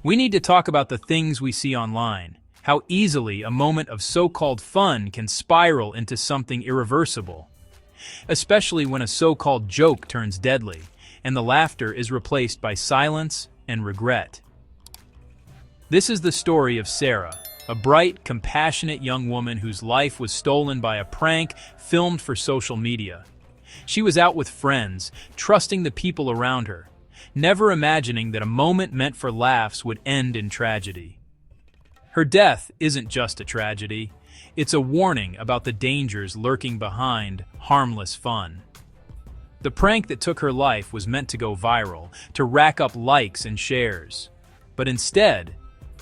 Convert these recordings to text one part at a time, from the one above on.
We need to talk about the things we see online, how easily a moment of so-called fun can spiral into something irreversible, especially when a so-called joke turns deadly, and the laughter is replaced by silence and regret. This is the story of Sarah, a bright, compassionate young woman whose life was stolen by a prank filmed for social media. She was out with friends, trusting the people around her, never imagining that a moment meant for laughs would end in tragedy. Her death isn't just a tragedy, it's a warning about the dangers lurking behind harmless fun. The prank that took her life was meant to go viral, to rack up likes and shares. But instead,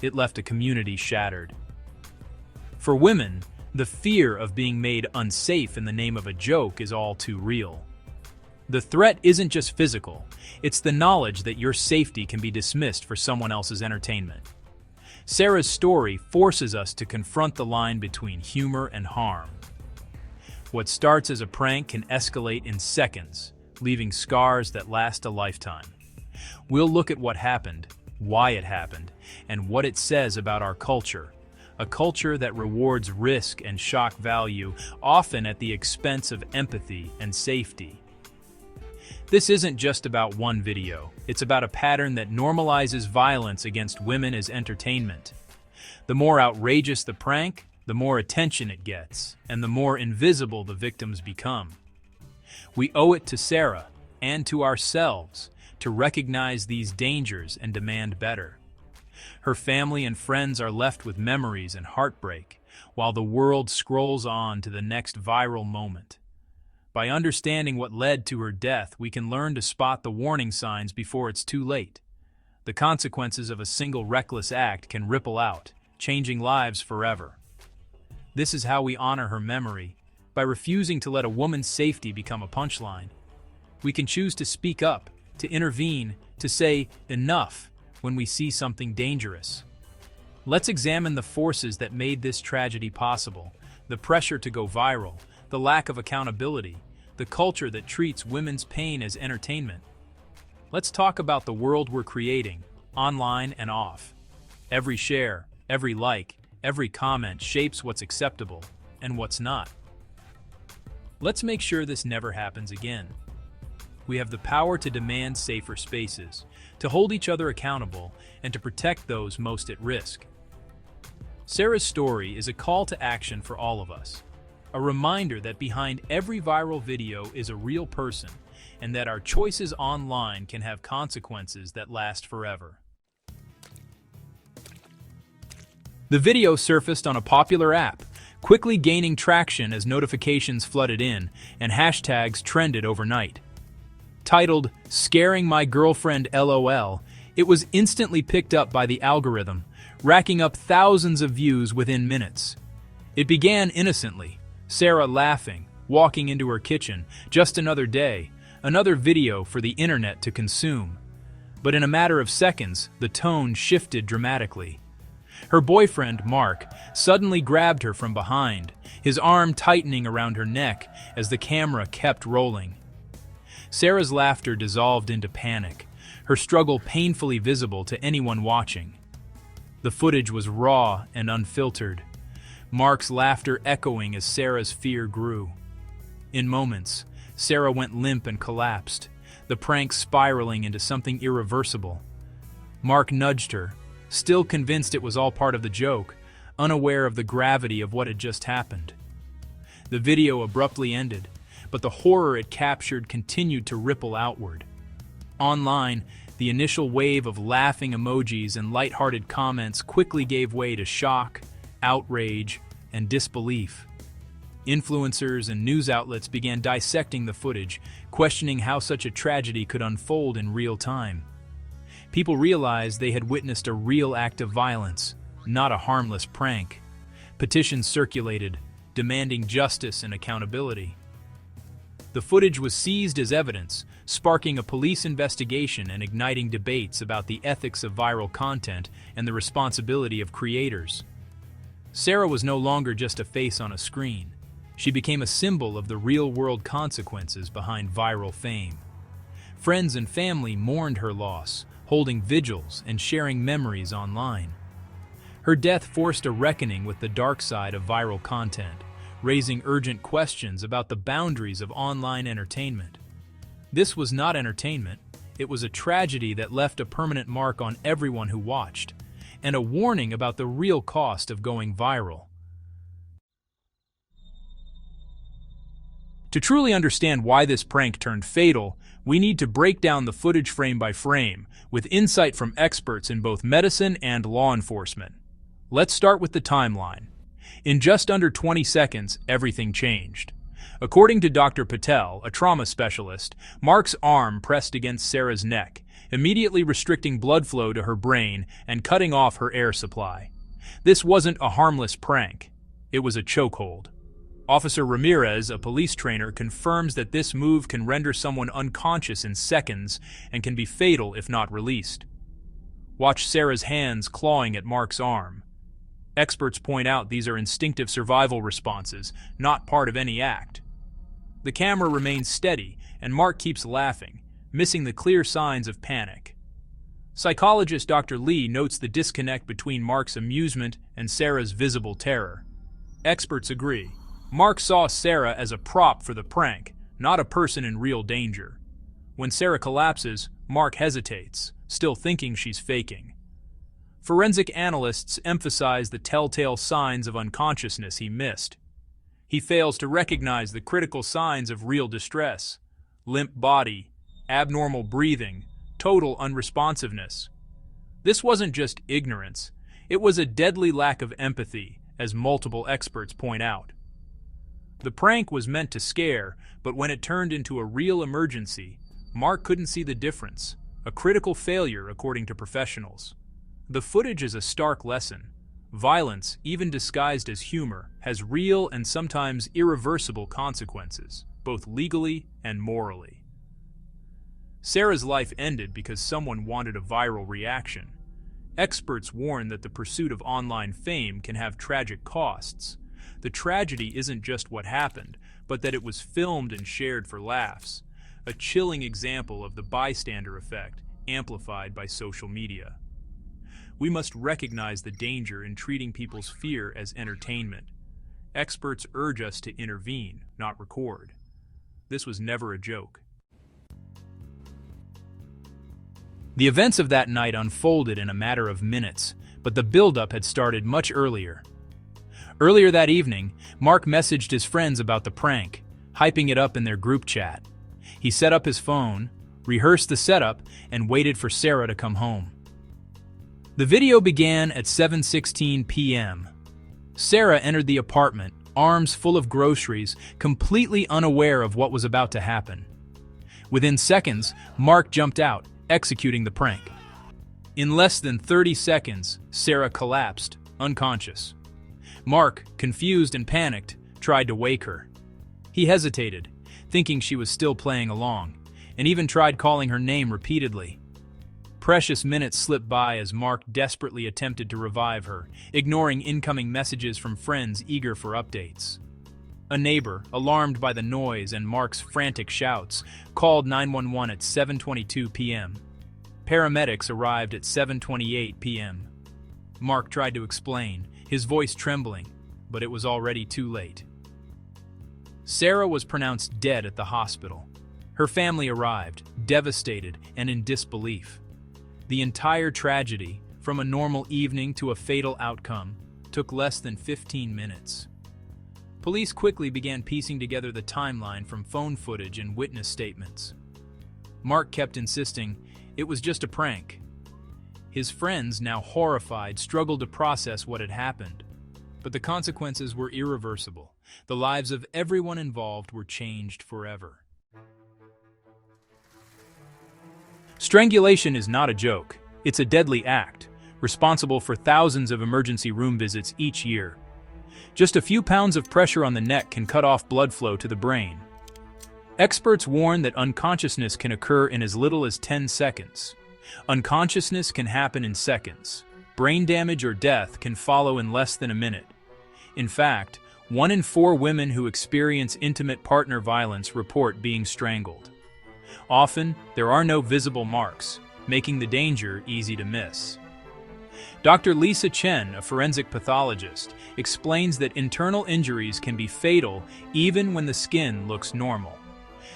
it left a community shattered. For women, the fear of being made unsafe in the name of a joke is all too real. The threat isn't just physical, it's the knowledge that your safety can be dismissed for someone else's entertainment. Sarah's story forces us to confront the line between humor and harm. What starts as a prank can escalate in seconds, leaving scars that last a lifetime. We'll look at what happened, why it happened, and what it says about our culture. A culture that rewards risk and shock value, often at the expense of empathy and safety. This isn't just about one video, it's about a pattern that normalizes violence against women as entertainment. The more outrageous the prank, the more attention it gets, and the more invisible the victims become. We owe it to Sarah, and to ourselves, to recognize these dangers and demand better. Her family and friends are left with memories and heartbreak, while the world scrolls on to the next viral moment. By understanding what led to her death, we can learn to spot the warning signs before it's too late. The consequences of a single reckless act can ripple out, changing lives forever. This is how we honor her memory, by refusing to let a woman's safety become a punchline. We can choose to speak up, to intervene, to say enough when we see something dangerous. Let's examine the forces that made this tragedy possible, the pressure to go viral, the lack of accountability, the culture that treats women's pain as entertainment. Let's talk about the world we're creating, online and off. Every share, every like, every comment shapes what's acceptable and what's not. Let's make sure this never happens again. We have the power to demand safer spaces, to hold each other accountable, and to protect those most at risk. Sarah's story is a call to action for all of us. A reminder that behind every viral video is a real person, and that our choices online can have consequences that last forever. The video surfaced on a popular app, quickly gaining traction as notifications flooded in and hashtags trended overnight. Titled, "Scaring My Girlfriend LOL," it was instantly picked up by the algorithm, racking up thousands of views within minutes. It began innocently, Sarah laughing, walking into her kitchen, just another day, another video for the internet to consume. But in a matter of seconds, the tone shifted dramatically. Her boyfriend, Mark, suddenly grabbed her from behind, his arm tightening around her neck as the camera kept rolling. Sarah's laughter dissolved into panic, her struggle painfully visible to anyone watching. The footage was raw and unfiltered, Mark's laughter echoing as Sarah's fear grew. In moments, Sarah went limp and collapsed, the prank spiraling into something irreversible. Mark nudged her, still convinced it was all part of the joke, unaware of the gravity of what had just happened. The video abruptly ended, but the horror it captured continued to ripple outward. Online, the initial wave of laughing emojis and lighthearted comments quickly gave way to shock, outrage, and disbelief. Influencers and news outlets began dissecting the footage, questioning how such a tragedy could unfold in real time. People realized they had witnessed a real act of violence, not a harmless prank. Petitions circulated, demanding justice and accountability. The footage was seized as evidence, sparking a police investigation and igniting debates about the ethics of viral content and the responsibility of creators. Sarah was no longer just a face on a screen. She became a symbol of the real-world consequences behind viral fame. Friends and family mourned her loss, holding vigils and sharing memories online. Her death forced a reckoning with the dark side of viral content, raising urgent questions about the boundaries of online entertainment. This was not entertainment, it was a tragedy that left a permanent mark on everyone who watched, and a warning about the real cost of going viral. To truly understand why this prank turned fatal, we need to break down the footage frame by frame, with insight from experts in both medicine and law enforcement. Let's start with the timeline. In just under 20 seconds, everything changed. According to Dr. Patel, a trauma specialist, Mark's arm pressed against Sarah's neck, immediately restricting blood flow to her brain and cutting off her air supply. This wasn't a harmless prank. It was a chokehold. Officer Ramirez, a police trainer, confirms that this move can render someone unconscious in seconds and can be fatal if not released. Watch Sarah's hands clawing at Mark's arm. Experts point out these are instinctive survival responses, not part of any act. The camera remains steady, and Mark keeps laughing, missing the clear signs of panic. Psychologist Dr. Lee notes the disconnect between Mark's amusement and Sarah's visible terror. Experts agree. Mark saw Sarah as a prop for the prank, not a person in real danger. When Sarah collapses, Mark hesitates, still thinking she's faking. Forensic analysts emphasize the telltale signs of unconsciousness he missed. He fails to recognize the critical signs of real distress: limp body, abnormal breathing, total unresponsiveness. This wasn't just ignorance, it was a deadly lack of empathy, as multiple experts point out. The prank was meant to scare, but when it turned into a real emergency, Mark couldn't see the difference, a critical failure according to professionals. The footage is a stark lesson. Violence, even disguised as humor, has real and sometimes irreversible consequences, both legally and morally. Sarah's life ended because someone wanted a viral reaction. Experts warn that the pursuit of online fame can have tragic costs. The tragedy isn't just what happened, but that it was filmed and shared for laughs, a chilling example of the bystander effect, amplified by social media. We must recognize the danger in treating people's fear as entertainment. Experts urge us to intervene, not record. This was never a joke. The events of that night unfolded in a matter of minutes, but the buildup had started much earlier. Earlier that evening, Mark messaged his friends about the prank, hyping it up in their group chat. He set up his phone, rehearsed the setup, and waited for Sarah to come home. The video began at 7:16 p.m. Sarah entered the apartment, arms full of groceries, completely unaware of what was about to happen. Within seconds, Mark jumped out, executing the prank. In less than 30 seconds, Sarah collapsed, unconscious. Mark, confused and panicked, tried to wake her. He hesitated, thinking she was still playing along, and even tried calling her name repeatedly. Precious minutes slipped by as Mark desperately attempted to revive her, ignoring incoming messages from friends eager for updates. A neighbor, alarmed by the noise and Mark's frantic shouts, called 911 at 7:22 p.m. Paramedics arrived at 7:28 p.m. Mark tried to explain, his voice trembling, but it was already too late. Sarah was pronounced dead at the hospital. Her family arrived, devastated and in disbelief. The entire tragedy, from a normal evening to a fatal outcome, took less than 15 minutes. Police quickly began piecing together the timeline from phone footage and witness statements. Mark kept insisting it was just a prank. His friends, now horrified, struggled to process what had happened. But the consequences were irreversible. The lives of everyone involved were changed forever. Strangulation is not a joke. It's a deadly act, responsible for thousands of emergency room visits each year. Just a few pounds of pressure on the neck can cut off blood flow to the brain. Experts warn that unconsciousness can occur in as little as 10 seconds. Unconsciousness can happen in seconds. Brain damage or death can follow in less than a minute. In fact, 1 in 4 women who experience intimate partner violence report being strangled. Often, there are no visible marks, making the danger easy to miss. Dr. Lisa Chen, a forensic pathologist, explains that internal injuries can be fatal even when the skin looks normal.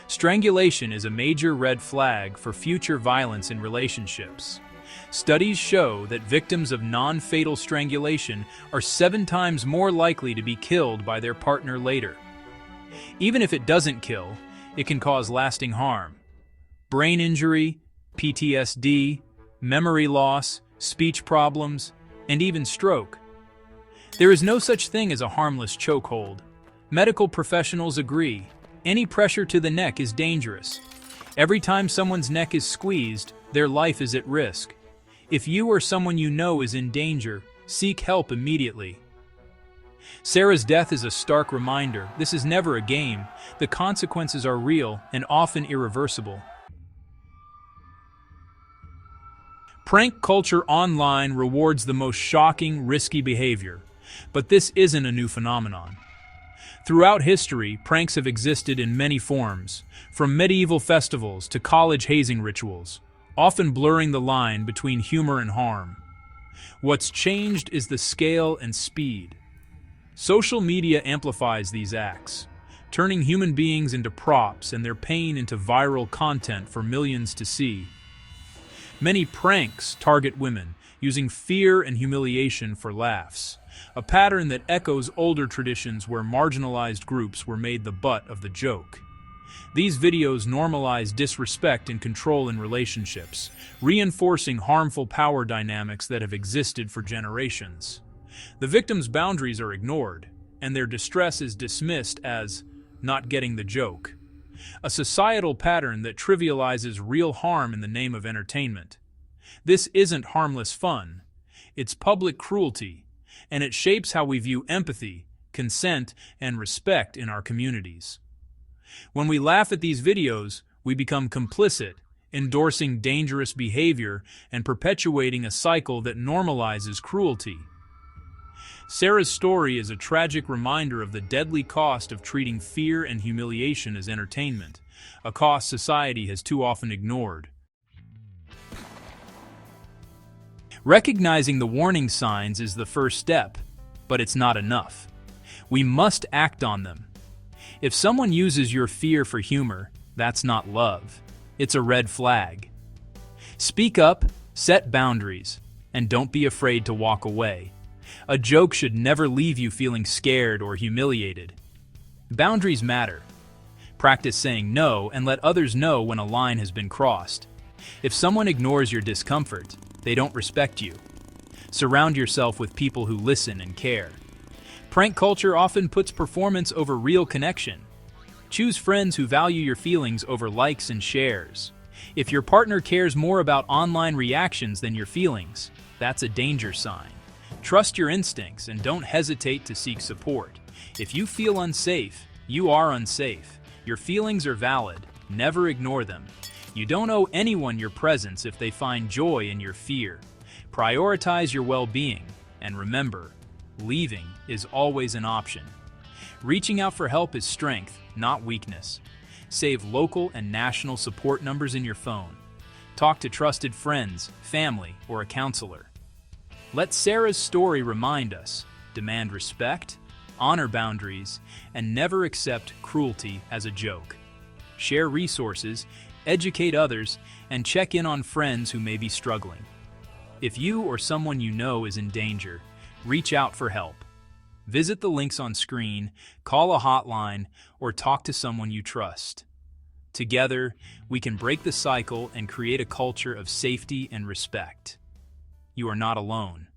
Strangulation is a major red flag for future violence in relationships. Studies show that victims of non-fatal strangulation are 7 times more likely to be killed by their partner later. Even if it doesn't kill, it can cause lasting harm. Brain injury, PTSD, memory loss, speech problems, and even stroke. There is no such thing as a harmless chokehold. Medical professionals agree. Any pressure to the neck is dangerous. Every time someone's neck is squeezed, their life is at risk. If you or someone you know is in danger, seek help immediately. Sarah's death is a stark reminder. This is never a game. The consequences are real and often irreversible. Prank culture online rewards the most shocking, risky behavior. But this isn't a new phenomenon. Throughout history, pranks have existed in many forms, from medieval festivals to college hazing rituals, often blurring the line between humor and harm. What's changed is the scale and speed. Social media amplifies these acts, turning human beings into props and their pain into viral content for millions to see. Many pranks target women, using fear and humiliation for laughs, a pattern that echoes older traditions where marginalized groups were made the butt of the joke. These videos normalize disrespect and control in relationships, reinforcing harmful power dynamics that have existed for generations. The victim's boundaries are ignored, and their distress is dismissed as not getting the joke, a societal pattern that trivializes real harm in the name of entertainment. This isn't harmless fun. It's public cruelty, and it shapes how we view empathy, consent, and respect in our communities. When we laugh at these videos, we become complicit, endorsing dangerous behavior and perpetuating a cycle that normalizes cruelty. Sarah's story is a tragic reminder of the deadly cost of treating fear and humiliation as entertainment, a cost society has too often ignored. Recognizing the warning signs is the first step, but it's not enough. We must act on them. If someone uses your fear for humor, that's not love. It's a red flag. Speak up, set boundaries, and don't be afraid to walk away. A joke should never leave you feeling scared or humiliated. Boundaries matter. Practice saying no and let others know when a line has been crossed. If someone ignores your discomfort, they don't respect you. Surround yourself with people who listen and care. Prank culture often puts performance over real connection. Choose friends who value your feelings over likes and shares. If your partner cares more about online reactions than your feelings, that's a danger sign. Trust your instincts and don't hesitate to seek support. If you feel unsafe, you are unsafe. Your feelings are valid. Never ignore them. You don't owe anyone your presence if they find joy in your fear. Prioritize your well-being, and remember, leaving is always an option. Reaching out for help is strength, not weakness. Save local and national support numbers in your phone. Talk to trusted friends, family, or a counselor. Let Sarah's story remind us: demand respect, honor boundaries, and never accept cruelty as a joke. Share resources, educate others, and check in on friends who may be struggling. If you or someone you know is in danger, reach out for help. Visit the links on screen, call a hotline, or talk to someone you trust. Together, we can break the cycle and create a culture of safety and respect. You are not alone.